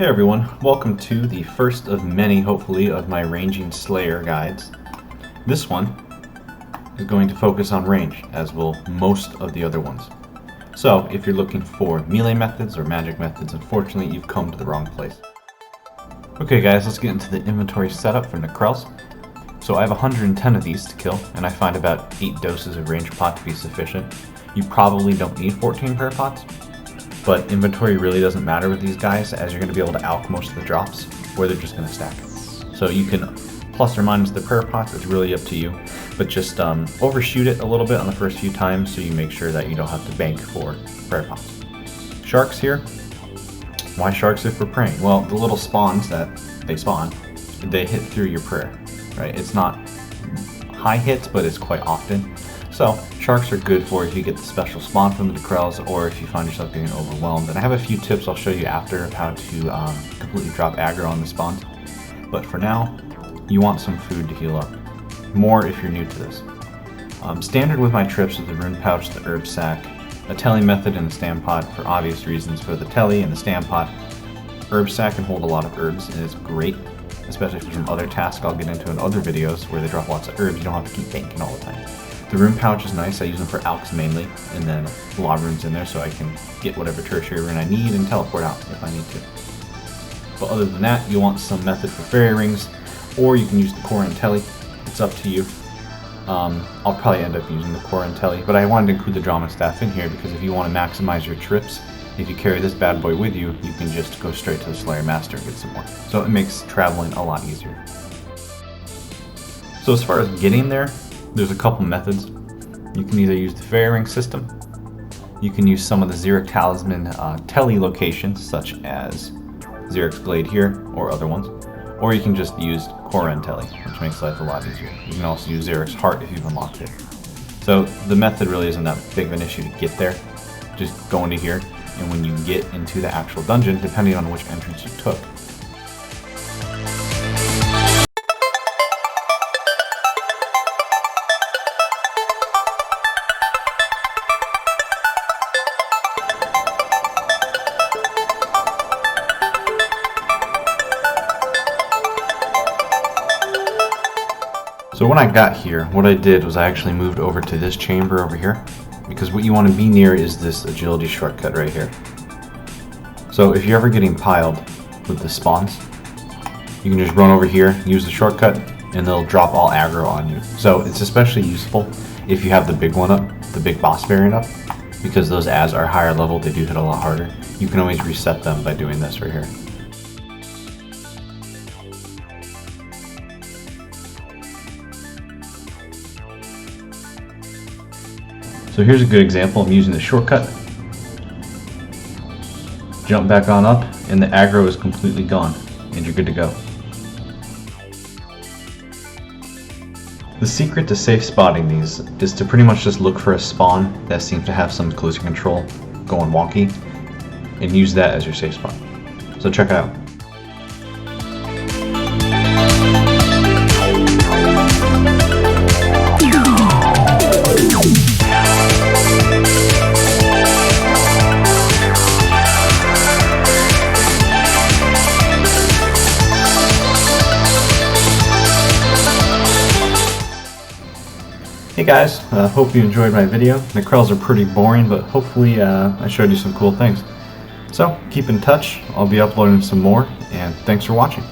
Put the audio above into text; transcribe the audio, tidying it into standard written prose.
Hey everyone, welcome to the first of many, hopefully, of my ranging slayer guides. This one is going to focus on range, as will most of the other ones. So, if you're looking for melee methods or magic methods, unfortunately you've come to the wrong place. Okay guys, let's get into the inventory setup for Nechryaels. So I have 110 of these to kill, and I find about 8 doses of range pot to be sufficient. You probably don't need 14 prayer pots, but inventory really doesn't matter with these guys, as you're going to be able to alch most of the drops, or they're just going to stack. So you can plus or minus the prayer pots, it's really up to you, but just overshoot it a little bit on the first few times so you make sure that you don't have to bank for prayer pots. Sharks here. Why sharks if we're praying? Well, the little spawns that they spawn, they hit through your prayer, right? It's not high hits, but it's quite often. So sharks are good for if you get the special spawn from the Nechryaels, or if you find yourself getting overwhelmed. And I have a few tips I'll show you after of how to completely drop aggro on the spawns. But for now, you want some food to heal up. More if you're new to this. Standard with my trips is the rune pouch, the herb sack, a telly method, and a stand pot for obvious reasons. For the telly and the stand pot, herb sack can hold a lot of herbs and it's great, especially for some other tasks I'll get into in other videos where they drop lots of herbs. You don't have to keep banking all the time. The rune pouch is nice. I use them for alchs mainly, and then a lot of runes in there so I can get whatever tertiary rune I need and teleport out if I need to. But other than that, you want some method for fairy rings, or you can use the core and telly. It's up to you. I'll probably end up using the core and telly, but I wanted to include the drama staff in here because if you want to maximize your trips, if you carry this bad boy with you, you can just go straight to the Slayer Master and get some more. So it makes traveling a lot easier. So as far as getting there, there's a couple methods. You can either use the fairy ring system, you can use some of the Xeric Talisman telly locations, such as Xeric's Blade here, or other ones, or you can just use core and telly, which makes life a lot easier. You can also use Xeric's Heart if you've unlocked it. So the method really isn't that big of an issue to get there. Just go into here, and when you get into the actual dungeon, depending on which entrance you took, so when I got here, what I did was I actually moved over to this chamber over here, because what you want to be near is this agility shortcut right here. So if you're ever getting piled with the spawns, you can just run over here, use the shortcut, and they'll drop all aggro on you. So it's especially useful if you have the big one up, the big boss variant up, because those ads are higher level, they do hit a lot harder. You can always reset them by doing this right here. So here's a good example of using the shortcut. Jump back on up, and the aggro is completely gone, and you're good to go. The secret to safe spotting these is to pretty much just look for a spawn that seems to have some collision control going wonky, and use that as your safe spot. So check it out. Hey guys, hope you enjoyed my video. Nechryaels are pretty boring, but hopefully I showed you some cool things. So keep in touch, I'll be uploading some more, and thanks for watching.